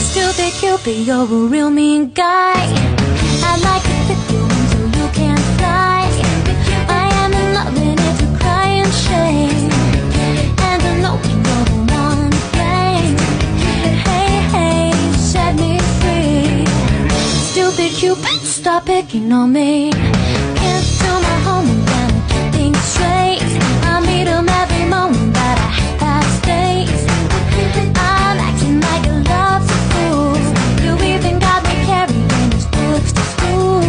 Stupid Cupid, you're a real mean guy. I'd like to fit you in so you can't fly. I am in love and it's a crying shame. And I know you're the one to blame. Hey, hey, set me free. Stupid Cupid, stop picking on me. Can't do my homework and think straight. I meet him every moment, but I have days. I'm acting like a love's a fool. You even got me carrying his books to school.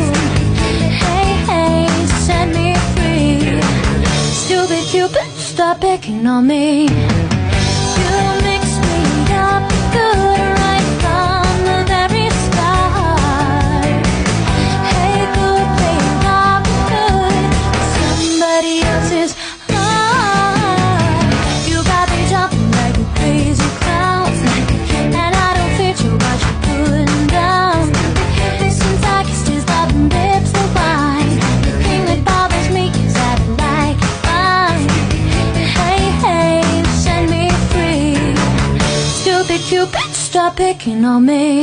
Hey, hey, set me free. Stupid Cupid, stop picking on me. You mix me up good right from the very start. Hey, good, play love good. Somebody else's heart. You got me jumping like a crazy clown. And I don't fit you, but you're putting down. Since I kissed his loving lips and wine. The thing that bothers me is that I like mine. Hey, hey, set me free. Stupid Cupid, stop picking on me.